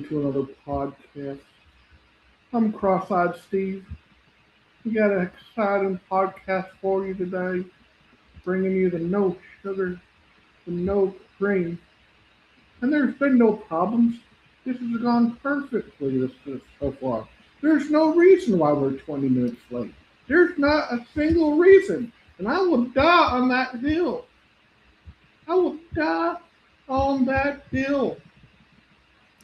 listening to another podcast. I'm Cross-Eyed Steve. We got an exciting podcast for you today, bringing you the no sugar, the no cream, and there's been no problems. This has gone perfectly this so far. There's no reason why we're 20 minutes late. There's not a single reason, and I will die on that hill. I will die on that hill.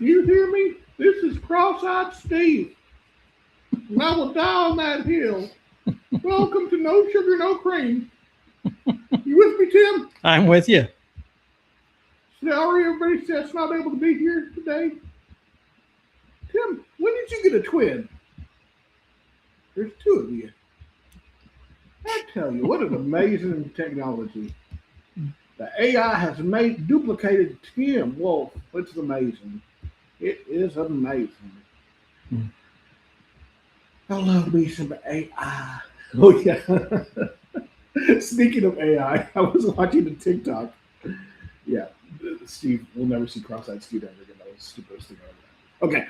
You hear me? This is Cross-Eyed Steve. And I will die on that hill. Welcome to No Sugar, No Cream. You with me, Tim? I'm with you. Sorry, everybody that's not able to be here today. Tim, when did you get a twin? There's two of you. I tell you, what an amazing technology. The AI has duplicated Tim Wolf. It's amazing. It is amazing. I love me some AI. Oh, yeah. Speaking of AI, I was watching a TikTok. Yeah, Steve, we'll never see Cross-Eyed Steve ever again. That was the stupidest thing ever. Okay.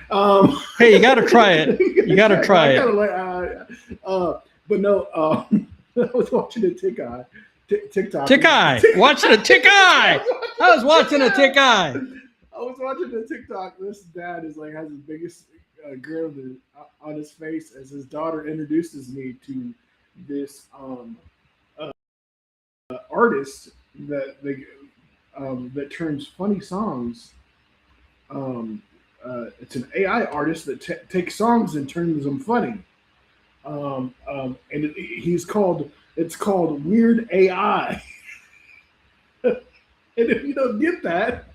Hey, you got to try it. You got to try it. But no, I was watching a TikTok. Watching a TikTok. I was watching a TikTok. I was watching the TikTok. This dad is like has the biggest grin on his face as his daughter introduces me to this artist that turns funny songs. It's an AI artist that takes songs and turns them funny. And it's called Weird AI. And if you don't get that,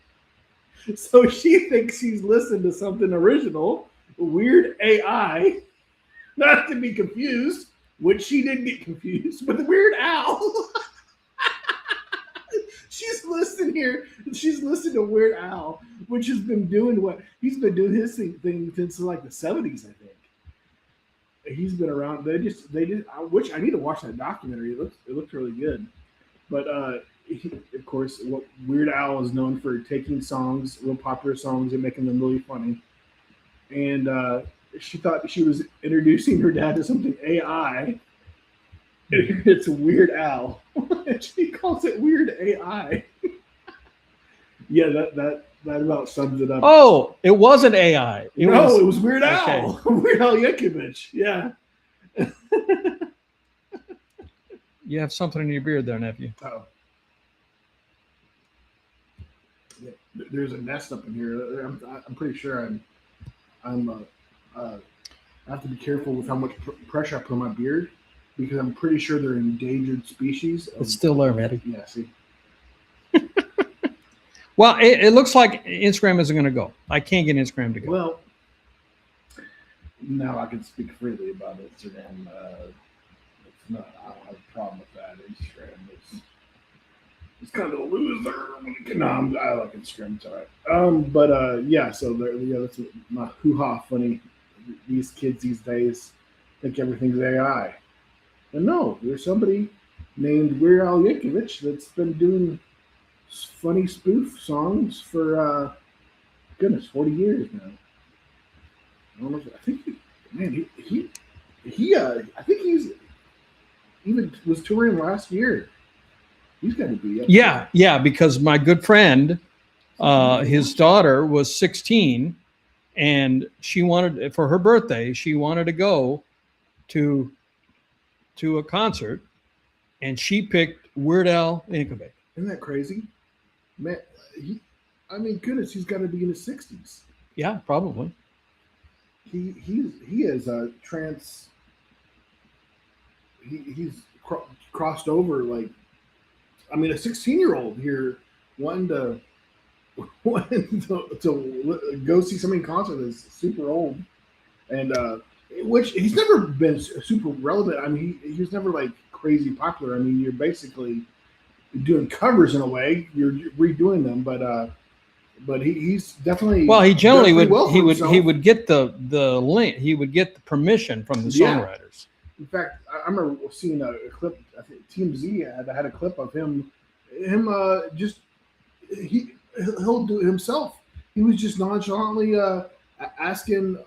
so she thinks she's listened to something original, Weird AI, not to be confused, which she didn't get confused, but the Weird Al. She's listening here. She's listening to Weird Al, which has been doing he's been doing his thing since like the 70s, I think. He's been around. Which I need to watch that documentary. It looks really good. But of course, what Weird Al is known for taking songs, real popular songs, and making them really funny. And she thought she was introducing her dad to something AI. It's Weird Al. And she calls it Weird AI. Yeah, that about sums it up. Oh, it wasn't AI. It was Weird Al. Okay. Weird Al Yankovic. Yeah. You have something in your beard there, nephew. Oh. Yeah, there's a nest up in here. I'm pretty sure I have to be careful with how much pressure I put on my beard because I'm pretty sure they're endangered species. It's still there, Matty. Yeah, see. Well, it looks like Instagram isn't going to go. I can't get Instagram to go. Well, now I can speak freely about Instagram. I don't have a problem with that. Instagram it's kind of a loser. No, I like Instagram. It's all right. But yeah. So that's my hoo-ha funny. These kids these days think everything's AI, and no, there's somebody named Weird Al Yankovic that's been doing funny spoof songs for 40 years now. I don't know. I think I think he's even was touring last year. He's got to be up there. Yeah, because my good friend, his daughter was 16, and she wanted for her birthday. She wanted to go to a concert, and she picked Weird Al Yankovic. Isn't that crazy? Man, goodness, he's got to be in his 60s. Yeah, probably. He is a trans. He's crossed over like, a 16-year-old here wanting to go see somebody in concert that's super old, and which he's never been super relevant. He's never like crazy popular. You're basically doing covers in a way. You're redoing them, but he's definitely he generally would get the link. He would get the permission from the songwriters. In fact, I remember seeing a clip. I think TMZ had a clip of him he'll do it himself. He was just nonchalantly asking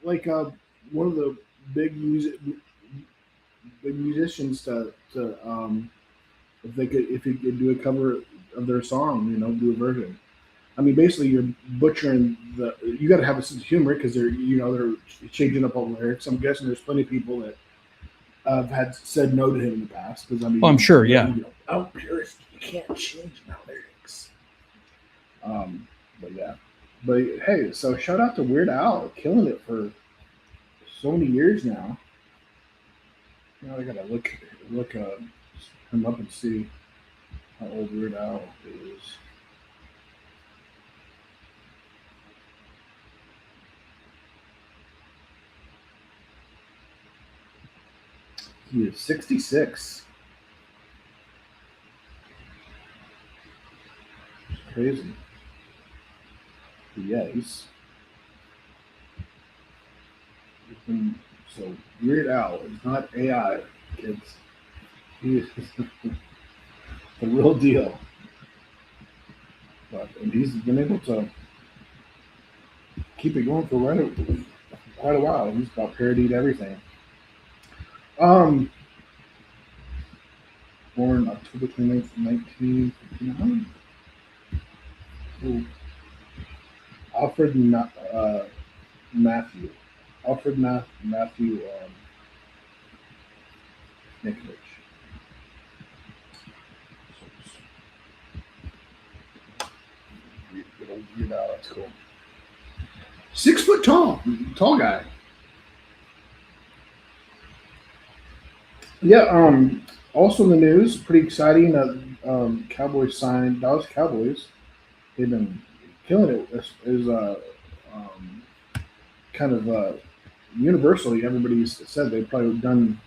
like one of the big big musicians to if he could do a cover of their song, do a version. I mean, basically, you're butchering the. You got to have a sense of humor because they're changing up all the lyrics. I'm guessing there's plenty of people that have had said no to him in the past because I mean, I'm sure, yeah. Oh, purist, you can't change my lyrics. But yeah, but hey, so shout out to Weird Al, killing it for so many years now. I gotta look him up and see how old Weird Al is. He is 66. It's crazy. But yeah, he's been, so Weird Al is not AI, kids. He is the real deal. And he's been able to keep it going for quite a while. He's about parodied everything. Born October 29th, 1959. Alfred Matthew. Matthew Nikovich. That's cool. 6 foot tall guy. Yeah. Also in the news, pretty exciting. Cowboys signed Dallas Cowboys. They've been killing it. Is kind of universally, everybody's said they've probably done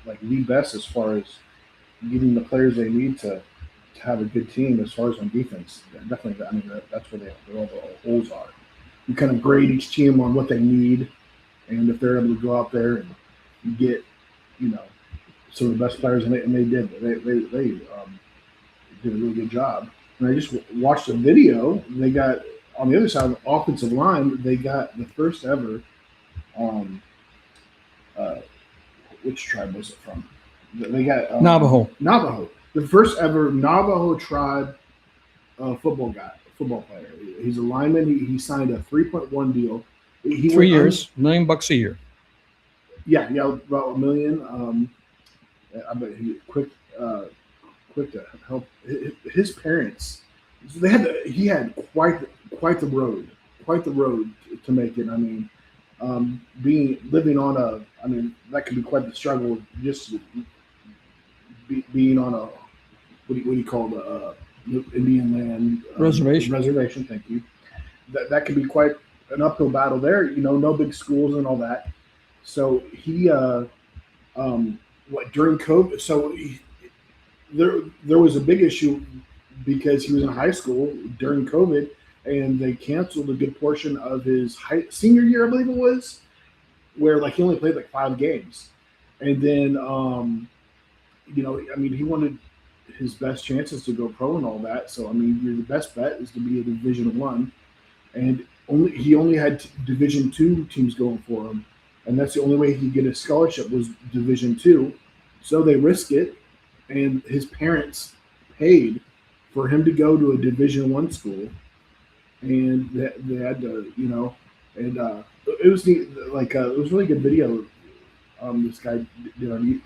like the best as far as getting the players they need to have a good team as far as on defense. Definitely, I mean that's where all the holes are. You kind of grade each team on what they need, and if they're able to go out there and get, some of the best players, and they did. They did a really good job. And I just watched a video. They got on the other side of the offensive line. They got the first ever. Which tribe was it from? They got Navajo. Navajo. The first ever Navajo tribe football player. He's a lineman. He signed a 3.1 deal. 3 years, $1 million a year. Yeah, about $1 million. I bet he quick to help his parents. He had quite the road to make it. I mean, living on that could be quite the struggle. Just being on a what do you call the Indian land reservation. Thank you. That could be quite an uphill battle there. No big schools and all that. So he during COVID. So there was a big issue because he was in high school during COVID, and they canceled a good portion of his senior year, I believe it was, where he only played 5 games, and then he wanted his best chances to go pro and all that. So the best bet is to be a Division I, and he only had Division II teams going for him, and that's the only way he could get a scholarship was Division II. So they risked it, and his parents paid for him to go to a Division I school, and they had to, and it was neat. It was a really good video. This guy did on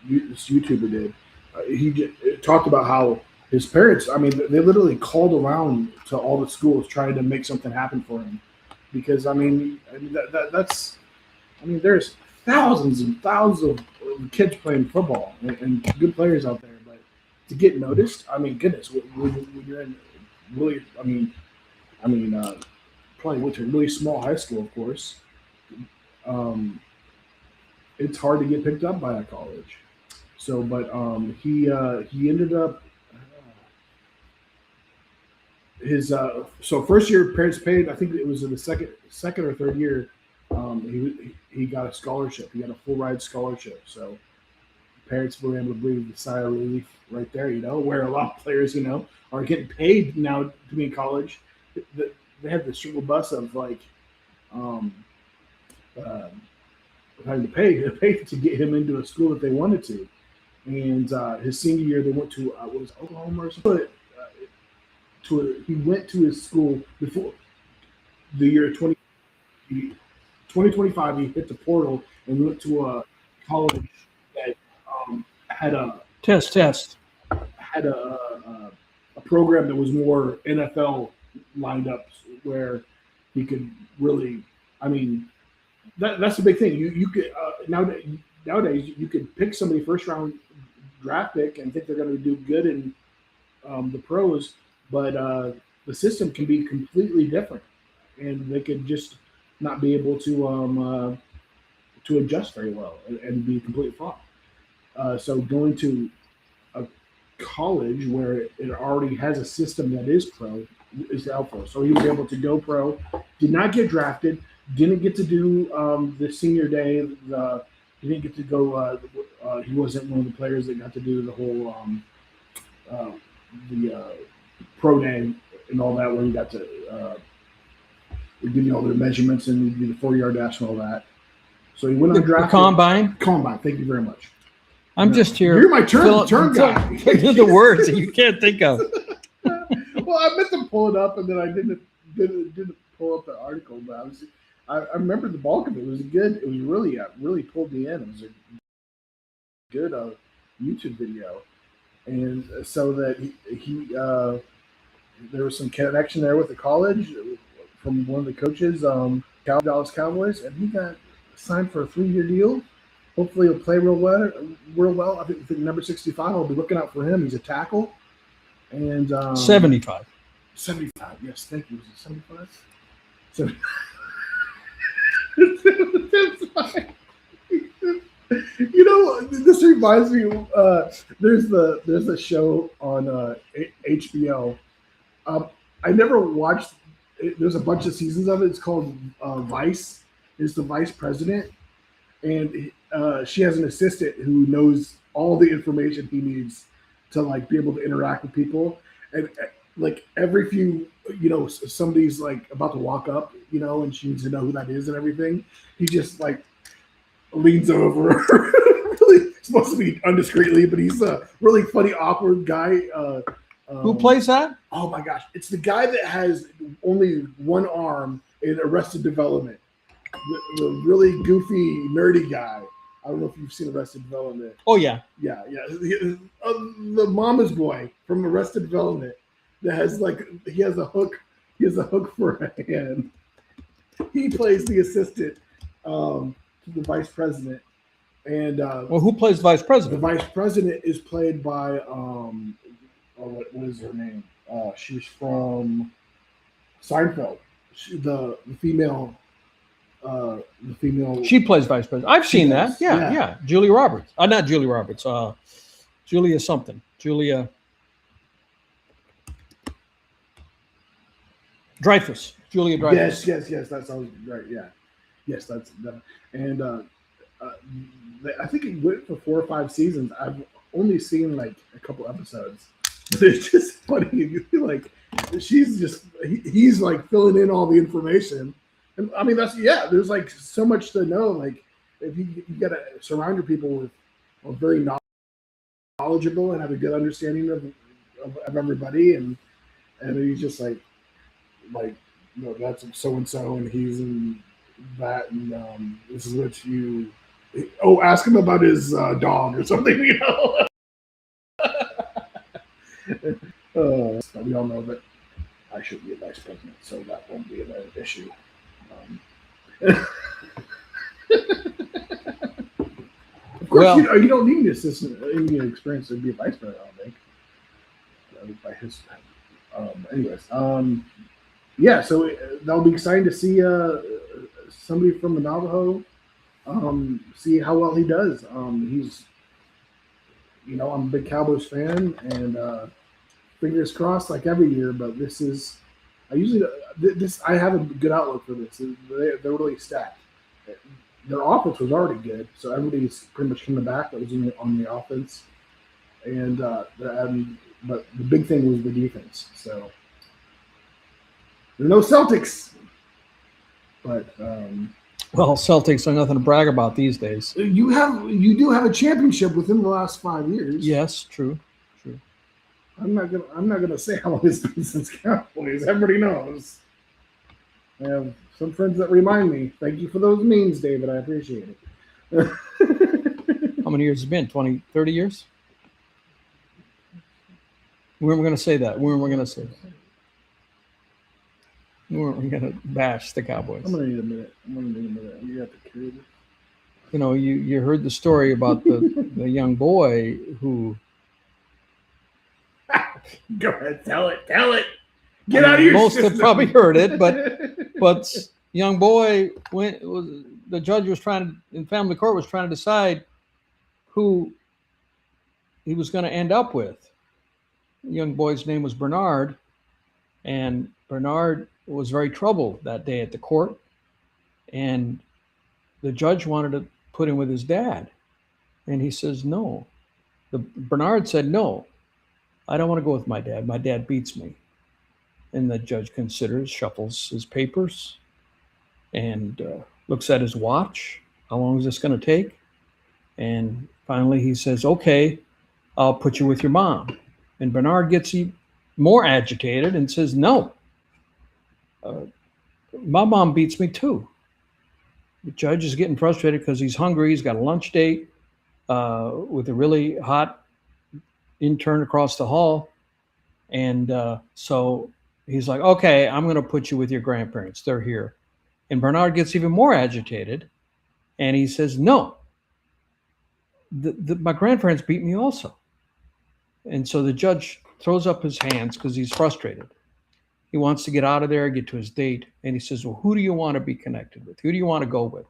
this YouTuber did. He talked about how his parents. They literally called around to all the schools trying to make something happen for him, because that's. There's thousands and thousands of kids playing football and good players out there, but to get noticed, goodness, when you're in really, probably went to a really small high school, of course. It's hard to get picked up by a college. So, but he ended up his so first year parents paid. I think it was in the second or third year. He got a scholarship. He got a full ride scholarship. So parents were able to breathe a sigh of relief right there. Where a lot of players, are getting paid now to be in college. they had the struggle bus of like um, uh, having to pay to get him into a school that they wanted to. And his senior year, they went to what was it, Oklahoma or something. But, he went to his school before the year 2025. He hit the portal and went to a college that had a Test. had a program that was more NFL lined up, where he could really. I mean, that's the big thing. You could nowadays you could pick somebody first round draft pick and think they're going to do good in the pros, but the system can be completely different, and they could just not be able to adjust very well and be complete fraud. So going to a college where it already has a system that is pro is helpful. So he was able to go pro, did not get drafted, didn't get to do the senior day. He didn't get to go. He wasn't one of the players that got to do the whole the pro day and all that, where he got to give you all their measurements and do the 4-yard dash and all that. So he went on draft. Combine. Thank you very much. I'm just here. You're my turn guy. The words that you can't think of. Well, I meant to pull it up, and then I didn't pull up the article. But I remember the bulk of it. It was good. It was really pulled me in. It was a good YouTube video, and so that he there was some connection there with the college from one of the coaches, Dallas Cowboys, and he got signed for a 3-year deal. Hopefully he'll play real well. I think number 65, I'll be looking out for him. He's a tackle. And 75. 75, yes, thank you. Was it 75? 75. You know, this reminds me. There's a show on HBO. I never watched. There's a bunch of seasons of it. It's called Vice. It's the vice president, and she has an assistant who knows all the information he needs to like be able to interact with people. And like every few, somebody's like about to walk up, and she needs to know who that is and everything. He just like leans over, really supposed to be undiscreetly, but he's a really funny, awkward guy. Who plays that? Oh my gosh, it's the guy that has only one arm in Arrested Development. The really goofy, nerdy guy. I don't know if you've seen Arrested Development. Oh yeah. Yeah. The mama's boy from Arrested Development that has he has a hook for a hand. He plays the assistant to the vice president. And who plays vice president? The vice president is played by what is her name? She's from Seinfeld. The female. She plays vice president. I've seen that. Yeah. Julia Roberts. Not Julia Roberts. Julia something. Julia Dreyfus. Julia Dreyfus. Yes. That sounds right. Yeah. Yes, that's that. And I think it went for 4 or 5 seasons. I've only seen like a couple episodes. It's just funny. Like he's like filling in all the information. And I mean, there's like so much to know. Like if you got to surround your people with very knowledgeable and have a good understanding of everybody. And he's just like, that's so-and-so and he's in that. And this is what ask him about his dog or something, we all know that I should be a vice president, so that won't be an issue. Of course, you don't need an assistant, any experience to be a vice president, I don't think. By his, anyways, so that'll be exciting to see somebody from the Navajo. See how well he does. He's, I'm a big Cowboys fan, and fingers crossed like every year. But this is. I have a good outlook for this. They're really stacked. Their offense was already good, so everybody's pretty much coming back that was on the offense. But the big thing was the defense. So There's no Celtics. But Well, Celtics are nothing to brag about these days. you do have a championship within the last 5 years. Yes, true. I'm not gonna say how long it's been since Cowboys. Everybody knows. I have some friends that remind me. Thank you for those memes, David. I appreciate it. How many years has it been? 20, 30 years? We weren't going to say that. We weren't going to say that. We weren't going to bash the Cowboys. I'm gonna need a minute. You have to carry this. You know, you heard the story about the young boy who. Go ahead, tell it. Get out of your Most system. have probably heard it, but young boy the judge was in family court was trying to decide who he was going to end up with. The young boy's name was Bernard, and Bernard was very troubled that day at the court, and the judge wanted to put him with his dad, and he says no. Bernard said no. I don't want to go with my dad. My dad beats me. And the judge considers, shuffles his papers, and looks at his watch. How long is this going to take? And finally he says, okay, I'll put you with your mom. And Bernard gets more agitated and says, no, my mom beats me too. The judge is getting frustrated because he's hungry. He's got a lunch date with a really hot intern across the hall. And so he's like, okay, I'm going to put you with your grandparents. They're here. And Bernard gets even more agitated. And he says, no, my grandparents beat me also. And so the judge throws up his hands because he's frustrated. He wants to get out of there, get to his date. And he says, well, who do you want to be connected with? Who do you want to go with?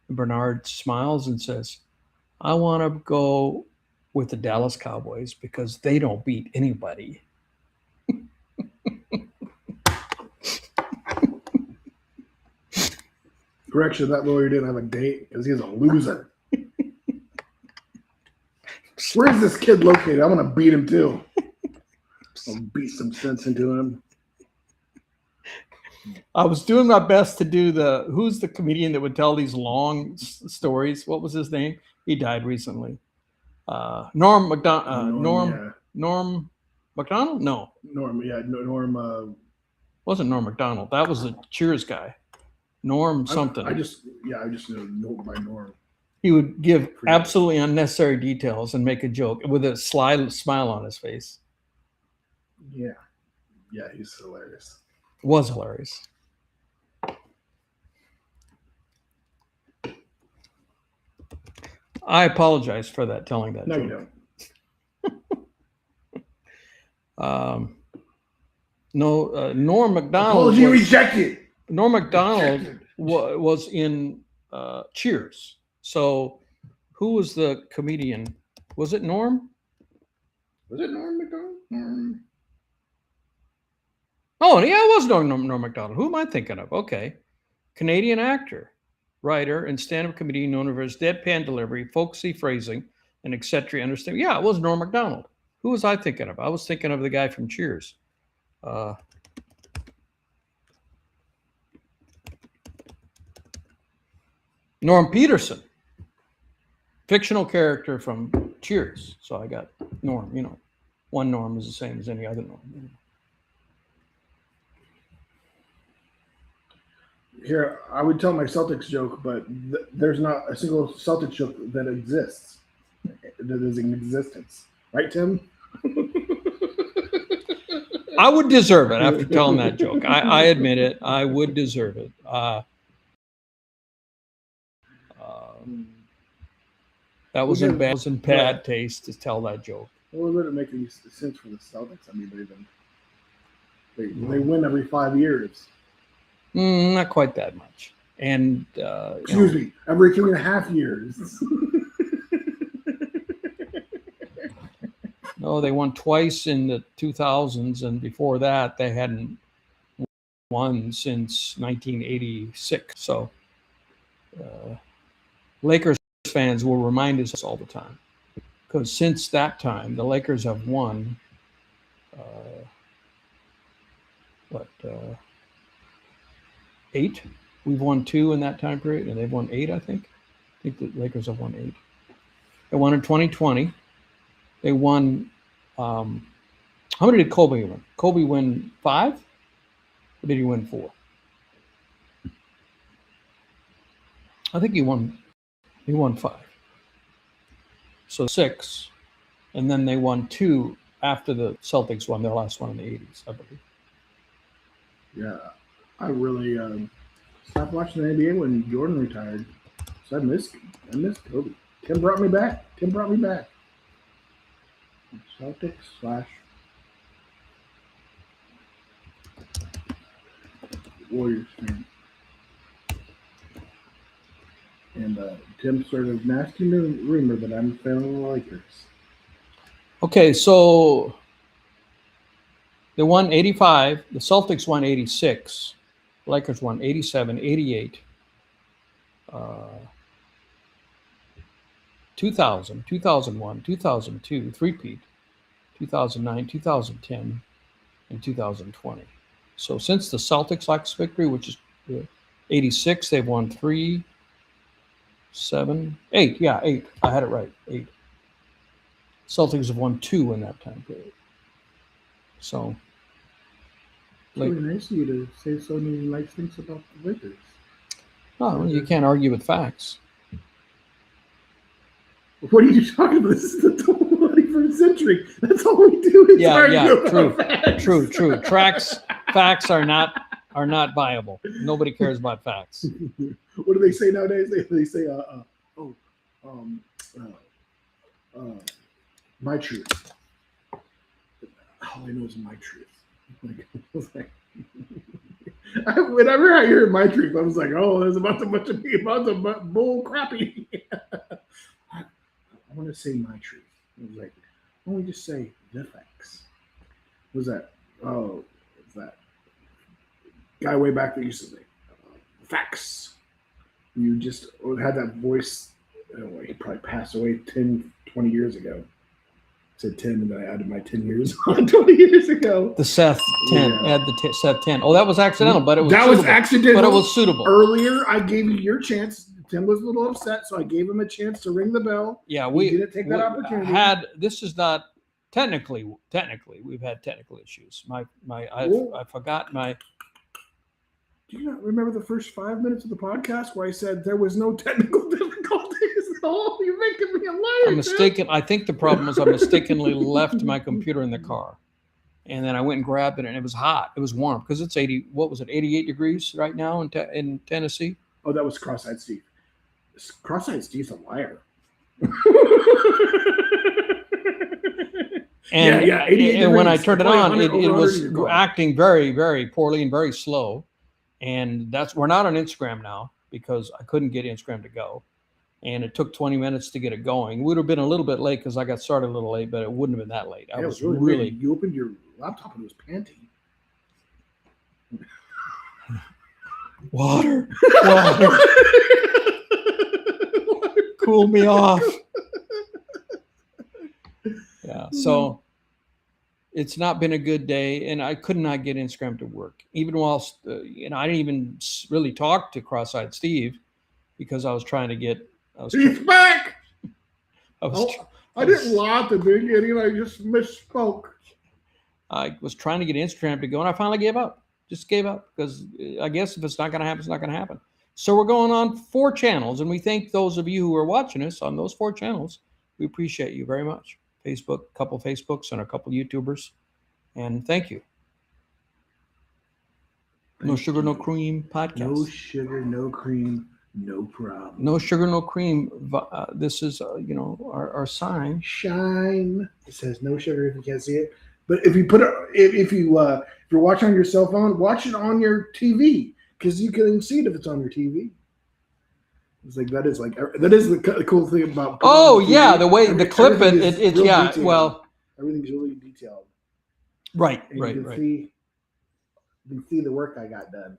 And Bernard smiles and says, I want to go with the Dallas Cowboys because they don't beat anybody. Correction, that lawyer didn't have a date because he's a loser. Where's this kid located? I'm going to beat him too. I'll beat some sense into him. I was doing my best to do who's the comedian that would tell these long stories? What was his name? He died recently. Norm Macdonald. Norm Macdonald? No. Norm. Wasn't Norm Macdonald. That was the Cheers guy. Norm something. I just know by Norm. He would give absolutely unnecessary details and make a joke with a sly smile on his face. Yeah, he's hilarious. Was hilarious. I apologize for that, telling that No, joke. You don't. Norm Macdonald. Apology rejected. Norm Macdonald was in Cheers. So who was the comedian? Was it Norm? Was it Norm Macdonald? Norm. Oh, yeah, it was Norm Macdonald. Who am I thinking of? Okay. Canadian actor, writer, and stand-up comedian known for his deadpan delivery, folksy phrasing, and eccentric understanding. Yeah, it was Norm Macdonald. Who was I thinking of? I was thinking of the guy from Cheers. Norm Peterson, fictional character from Cheers. So I got Norm. You know, one Norm is the same as any other Norm. Here, I would tell my Celtics joke, but there's not a single Celtics joke that exists. That is in existence, right, Tim? I would deserve it after telling that joke. I admit it. I would deserve it. That was in bad taste to tell that joke. Well, it wouldn't make any sense for the Celtics. I mean, they win every 5 years. Not quite that much. And excuse me, every 3.5 years. No, they won twice in the 2000s, and before that, they hadn't won since 1986. So, Lakers fans will remind us all the time, because since that time, the Lakers have won 8. We've won 2 in that time period, and they've won 8, I think. I think the Lakers have won 8. They won in 2020. They won. How many did Kobe win? Kobe win 5? Or did he win 4? I think he won 5. So 6. And then they won 2 after the Celtics won their last one in the 80s, I believe. Yeah, I really stopped watching the NBA when Jordan retired. So I missed Kobe. Tim brought me back. Celtics / Warriors fan. And Tim started a nasty rumor that I'm a fan of the Lakers. Okay, so they won 85. The Celtics won 86. The Lakers won 87, 88. 2000, 2001, 2002, three-peat, 2009, 2010, and 2020. So since the Celtics' last victory, which is 86, they've won 3, 7, 8. Yeah, 8. I had it right. 8. Celtics have won 2 in that time period. So, It's really nice of you to say so many nice things about the Lakers. no, you can't argue with facts. What are you talking about? This is the 21st century. That's all we do is argue about facts. True. Facts are not viable. Nobody cares about facts. What do they say nowadays? They say, my truth. All I know is my truth. Whenever I hear my truth, I was like, oh, there's about to be about the bull crappy. I want to say my truth. I was like, why don't we just say the facts? What was that? Oh, it's that guy way back that used to say facts. You just had that voice. He probably passed away 10, 20 years ago. Said 10, and then I added my 10 years on 20 years ago. The Seth 10. Yeah. Add the Seth 10. Oh, that was accidental, but it was that suitable. Was accidental. But it was suitable. Earlier, I gave you your chance. Tim was a little upset, so I gave him a chance to ring the bell. Yeah, we didn't take that opportunity. This is not technically. We've had technical issues. I forgot my. Do you not remember the first 5 minutes of the podcast where I said there was no technical difficulties at all? You're making me a liar. I'm mistaken. I think the problem was I mistakenly left my computer in the car, and then I went and grabbed it, and it was hot. It was warm because it's 80. What was it? 88 degrees right now in Tennessee. Oh, that was Cross-Eyed Steve. Cross-Eyed Steve's a liar. And, and when I turned it on, it was acting very, very poorly and very slow. And we're not on Instagram now because I couldn't get Instagram to go. And it took 20 minutes to get it going. It would have been a little bit late because I got started a little late, but it wouldn't have been that late. I was really. You opened your laptop and it was panting. Water. Cool me off. Yeah. So it's not been a good day, and I could not get Instagram to work. Even whilst, I didn't even really talk to Cross-Eyed Steve because I was trying to get. He's back. I didn't lie at the beginning. I just misspoke. I was trying to get Instagram to go, and I finally gave up. Just gave up because I guess if it's not going to happen, it's not going to happen. So we're going on 4 channels, and we thank those of you who are watching us on those 4 channels. We appreciate you very much. Facebook, a couple Facebooks and a couple YouTubers. And thank you. No Sugar, No Cream podcast. No sugar, no cream, no problem. No Sugar, No Cream. This is, our sign. Shine. It says no sugar if you can't see it. But if you if you're watching on your cell phone, watch it on your TV because you can see it if it's on your TV. It's like that is the cool thing about. Oh yeah, the way the clip it's yeah. Detailed. Well, everything's really detailed. Right, and right. You can see the work I got done.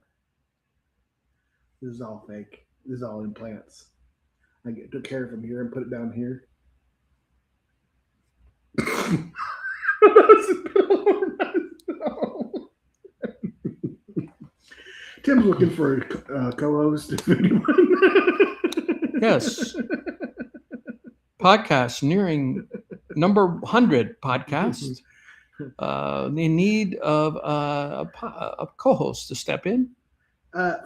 This is all fake. This is all implants. I took care of from here and put it down here. Tim's looking for a co-host. If anyone. Yes. Podcast nearing number 100 podcast. In need of a co-host to step in.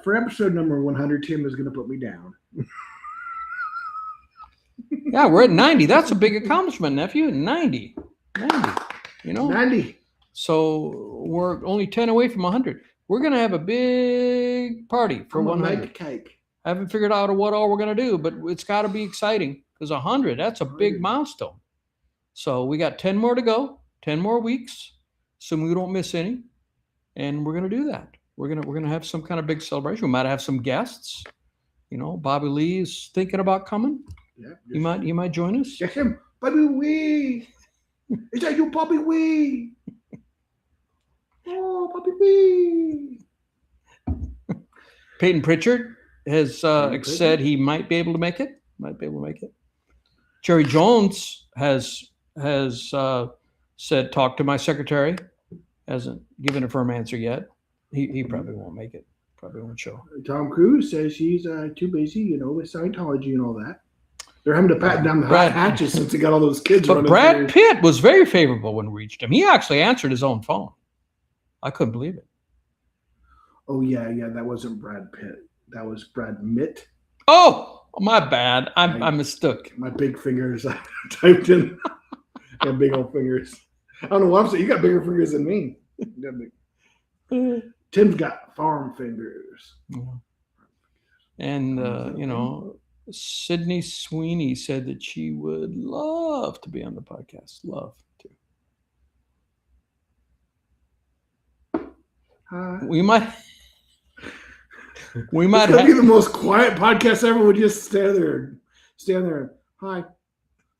For episode number 100, Tim is going to put me down. Yeah, we're at 90. That's a big accomplishment, nephew. 90. 90. So we're only 10 away from 100. We're going to have a big party for 100. Make a cake. I haven't figured out what all we're going to do, but it's got to be exciting because 100, that's a big milestone. So we got 10 more to go, 10 more weeks, so we don't miss any. And we're going to do that. We're going to have some kind of big celebration. We might have some guests. Bobby Lee is thinking about coming. Yeah. You might join us. Yes, him. Bobby Wee. Is that you, Bobby Wee? Oh, Bobby Wee. Peyton Pritchard has said he might be able to make it. Jerry Jones has said, talk to my secretary. Hasn't given a firm answer yet. He probably won't make it. Probably won't show. Tom Cruise says he's too busy, with Scientology and all that. They're having to pat down the hatches since he got all those kids. But Brad Pitt was very favorable when we reached him. He actually answered his own phone. I couldn't believe it. Oh, yeah. That wasn't Brad Pitt. That was Brad Mitt. Oh, my bad. I mistook. My big fingers I typed in. I got big old fingers. I don't know what I'm saying. You got bigger fingers than me. Tim's got farm fingers. Yeah. And, Sydney Sweeney said that she would love to be on the podcast. Love to. We might it's gonna be the most quiet podcast ever. We just stand there. Hi.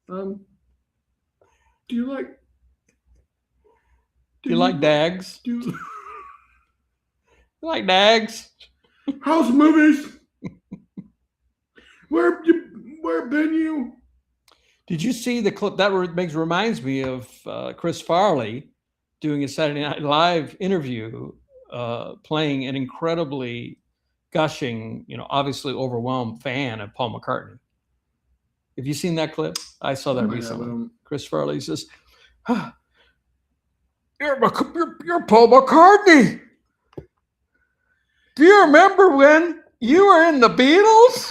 Do you like Dags? Do you like Dags? House movies? Where been you? Did you see the clip? That reminds me of Chris Farley doing a Saturday Night Live interview, playing an incredibly gushing, obviously overwhelmed fan of Paul McCartney. Have you seen that clip? I saw that recently. Chris Farley says, you're Paul McCartney. Do you remember when you were in the Beatles?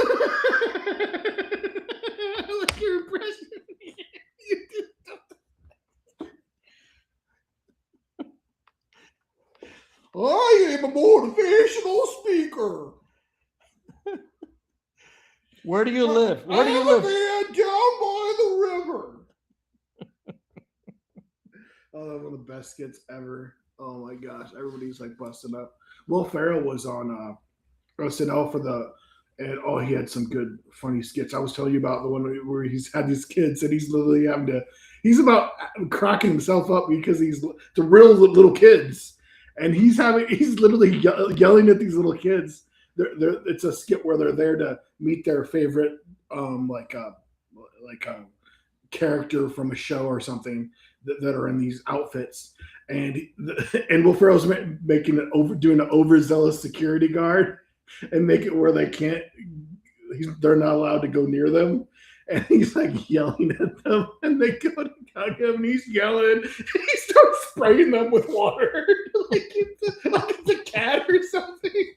I like your impression. I am a motivational speaker. Where do you live? Down by the river. Oh, one of the best skits ever. Oh my gosh, everybody's like busting up. Will Ferrell was on SNL he had some good funny skits. I was telling you about the one where he's had these kids and he's literally he's about cracking himself up because the real little kids. And he's literally yelling at these little kids. It's a skit where they're there to meet their favorite, character from a show or something that are in these outfits. And Will Ferrell's doing an overzealous security guard and make it where they're not allowed to go near them. And he's like yelling at them, and they go to hug him, and he's yelling. And he starts spraying them with water, like it's a cat or something.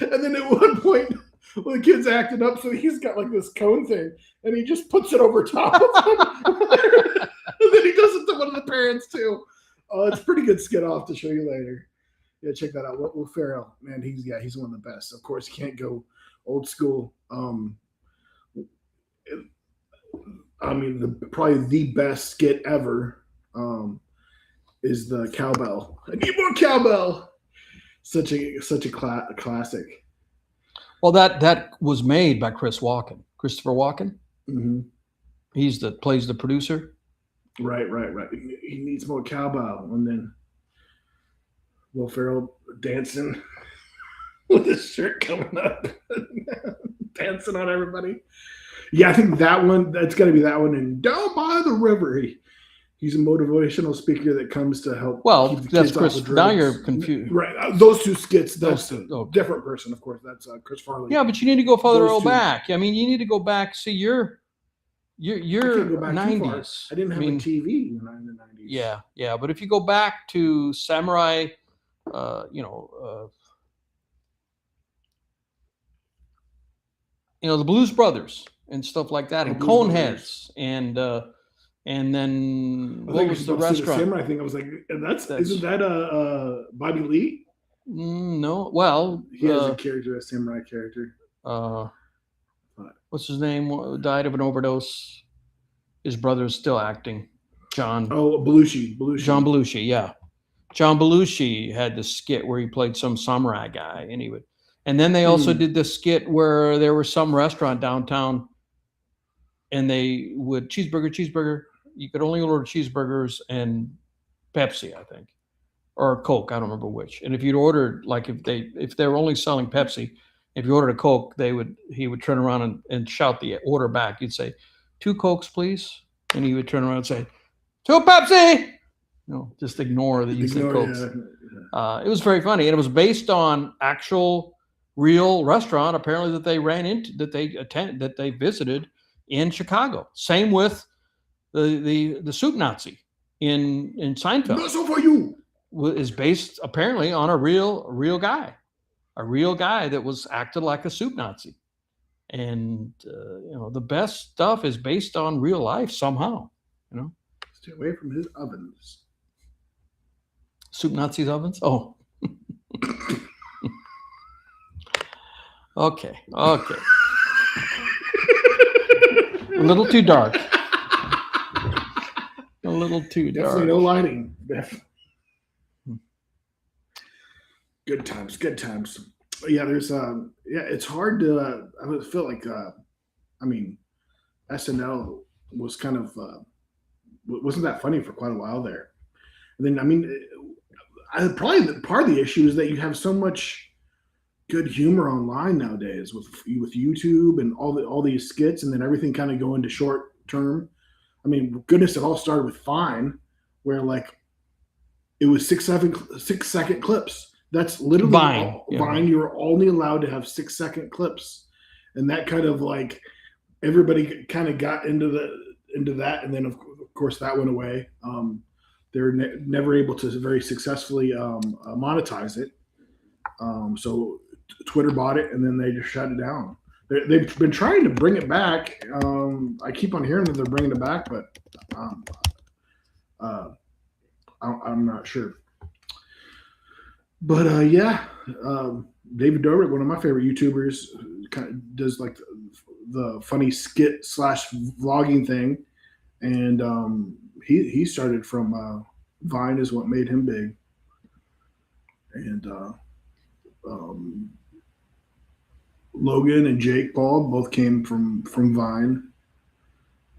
And then at one point, the kid's acting up, so he's got like this cone thing, and he just puts it over top of them. And then he does it to one of the parents too. It's a pretty good skit. I'll have to show you later. Yeah, check that out. Will Ferrell, man, he's one of the best. Of course, you can't go old school. Probably the best skit ever is the cowbell. I need more cowbell. Such a classic. Well, that was made by Christopher Walken. Mm-hmm. He's plays the producer. Right. He needs more cowbell, and then Will Ferrell dancing with his shirt coming up, dancing on everybody. Yeah, I think that's got to be that one. And Down by the River, He's a motivational speaker that comes to help. Well, keep the that's kids off Chris. of Now drugs. you're confused. Right. Those two skits. That's Those two, a okay. different person, of course. That's Chris Farley. Yeah, but you need to go further Those two- back. I mean, you need to go back. See, you're I can't go back too far. 90s. I didn't have a TV in the 90s. Yeah. But if you go back to Samurai, the Blues Brothers and stuff like that, and Blues Coneheads, and then I what think was you're the supposed to do restaurant? Samurai thing. I was like, isn't that Bobby Lee? No. Well, He has a character, a samurai character. What's his name? Died of an overdose. His brother's still acting. John. Oh, Belushi. John Belushi. Yeah. John Belushi had this skit where he played some samurai guy, and then they also did this skit where there was some restaurant downtown, and they would cheeseburger. You could only order cheeseburgers and Pepsi, I think, or Coke. I don't remember which. And if you'd ordered, like if they were only selling Pepsi, if you ordered a Coke, he would turn around and shout the order back. You'd say, 2 Cokes, please. And he would turn around and say, 2 Pepsi. Just ignore that you said Cokes. Yeah. It was very funny. And it was based on actual real restaurant, apparently, that they ran into, that they visited in Chicago. Same with the Soup Nazi in Seinfeld. Not so for you. Is based apparently on a real guy. A real guy that was acted like a soup Nazi. And, the best stuff is based on real life somehow, Stay away from his ovens. Soup Nazi's ovens? Oh. Okay. A little too dark. A little too dark. Definitely no lighting. Good times. Yeah, there's it's hard to. I feel like SNL was kind of wasn't that funny for quite a while there. And then probably part of the issue is that you have so much good humor online nowadays with YouTube and all these skits, and then everything kind of go into short term. I mean, goodness, it all started with Vine, where like it was 6-second clips. That's literally Vine. Vine. You were only allowed to have 6-second clips, and that kind of like everybody kind of got into that, and then of course that went away. They were never able to very successfully monetize it. So Twitter bought it, and then they just shut it down. They've been trying to bring it back. I keep on hearing that they're bringing it back, but I'm not sure. But David Dobrik, one of my favorite YouTubers, kind of does like the funny skit / vlogging thing, and he started from Vine is what made him big, and Logan and Jake Paul both came from Vine,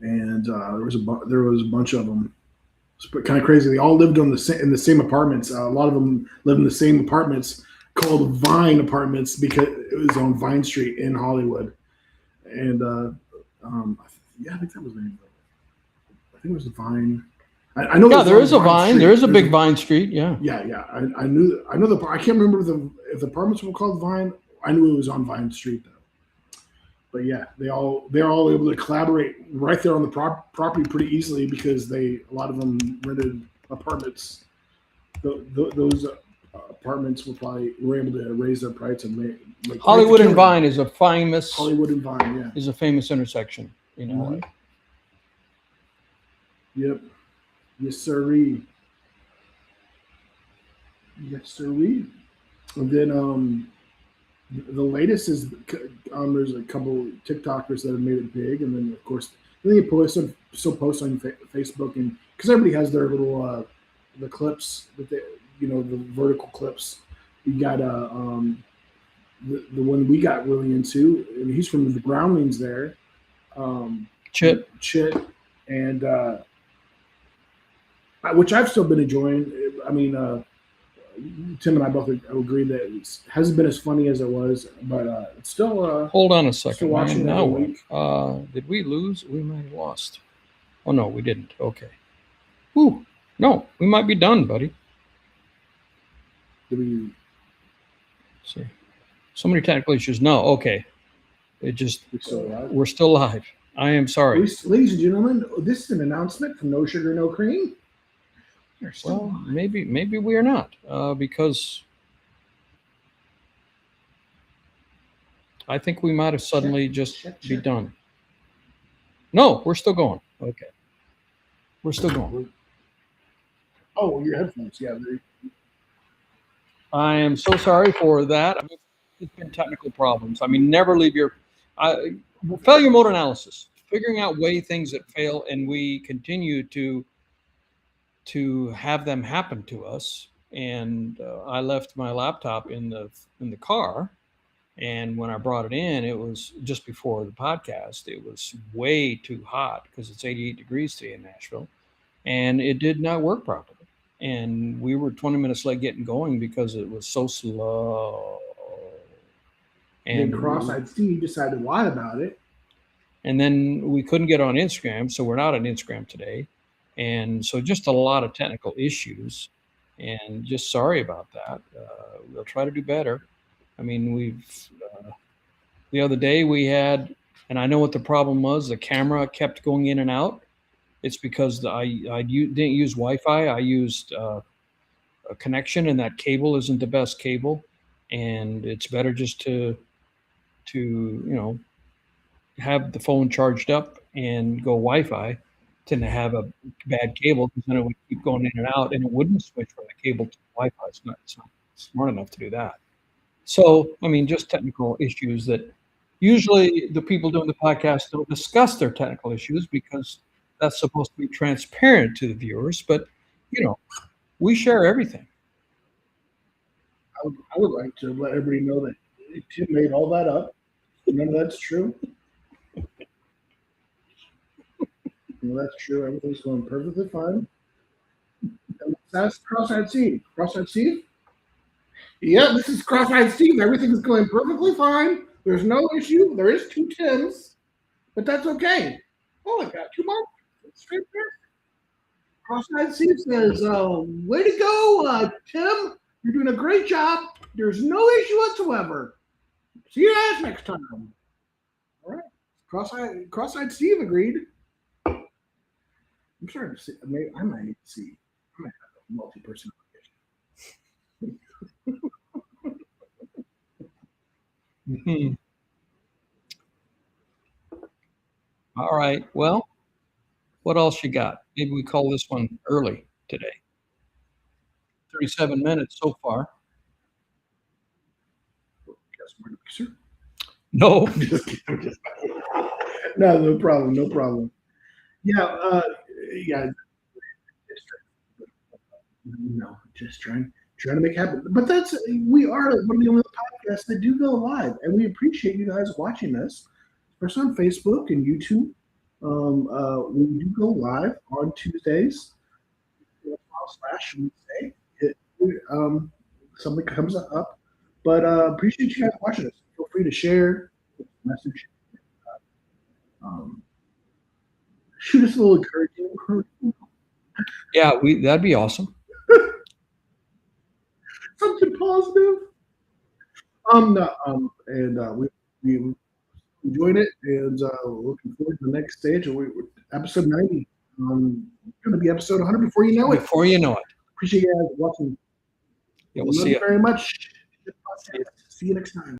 and there was a bunch of them. It's kind of crazy. They all lived in the same apartments. A lot of them lived in the same apartments called Vine apartments because it was on Vine Street in Hollywood. And I think that was the name. I think it was Vine. I know. Yeah, there is a Vine. Street. There is a big Vine Street. Yeah. Yeah. I know I can't remember if the apartments were called Vine. I knew it was on Vine Street though. But yeah, they're all able to collaborate right there on the property pretty easily because a lot of them rented apartments. Those apartments were able to raise their price and make Hollywood and Vine is a famous. Hollywood and Vine, yeah, is a famous intersection in LA. Mm-hmm. Yep. Yes, sirree. And then the latest is there's a couple TikTokers that have made it big, and then of course they post on Facebook, and because everybody has their little the clips that the vertical clips. You got the one we got really into, and he's from the Groundlings there, Chit, and which I've still been enjoying. I mean, Tim and I both agree that it hasn't been as funny as it was, but it's still. Hold on a second. Still watching now, week. Did we lose? We might have lost. Oh no, we didn't. Okay. Whew. No, we might be done, buddy. Do Let's see. So many technical issues. No, okay. It just we still alive? we're still live. I am sorry. Ladies and gentlemen, this is an announcement from No Sugar, No Cream. We're still Well, live. maybe we are not, because I think we might have suddenly just be check. done. No, we're still going. Okay, we're still going. Oh, your headphones. Yeah. I am so sorry for that. I mean, it's been technical problems. I mean, never leave your failure mode analysis, figuring out things that fail, and we continue to have them happen to us. And I left my laptop in the car, and when I brought it in, it was just before the podcast. It was way too hot because it's 88 degrees today in Nashville, and it did not work properly. And we were 20 minutes late getting going because it was so slow. And then Cross-Eyed Steve decided to lie about it. And then we couldn't get on Instagram, so we're not on Instagram today. And so just a lot of technical issues, and just sorry about that. We'll try to do better. I mean, the other day we had, and I know what the problem was, the camera kept going in and out. It's because I didn't use Wi-Fi. I used a connection, and that cable isn't the best cable. And it's better just to have the phone charged up and go Wi-Fi than to have a bad cable, because then it would keep going in and out, and it wouldn't switch from the cable to Wi-Fi. It's not smart enough to do that. So, I mean, just technical issues that usually the people doing the podcast don't discuss their technical issues because that's supposed to be transparent to the viewers. But, we share everything. I would like to let everybody know that Tim made all that up. None of that's true. That's true. Everything's going perfectly fine. That's Cross-Eyed Steve. Cross-Eyed Steve? Yeah, this is Cross-Eyed Steve. Everything's going perfectly fine. There's no issue. There is 2 Tims, but that's okay. Oh, I got 2 more. Straight there. Cross-Eyed Steve says, way to go, Tim. You're doing a great job. There's no issue whatsoever. See you guys next time. All right. Cross-Eyed Steve agreed. I'm starting to see. I might need to see. I might have a multi-personality. All right. Well, what else you got? Maybe we call this one early today. 37 minutes so far. No. No problem. No problem. Yeah. Yeah. No, just trying to make it happen. But we are one of the only podcasts that do go live, and we appreciate you guys watching us, especially on Facebook and YouTube. We do go live on Tuesdays. Wednesday, something comes up. But appreciate you guys watching us. Feel free to share, message, shoot us a little encouragement. Yeah, that'd be awesome. Something positive. We enjoyed it, and looking forward to the next stage. Episode 90. Going to be episode 100 before you know it. Before you know it. Appreciate you guys watching. Yeah, we'll see you very much. See you next time.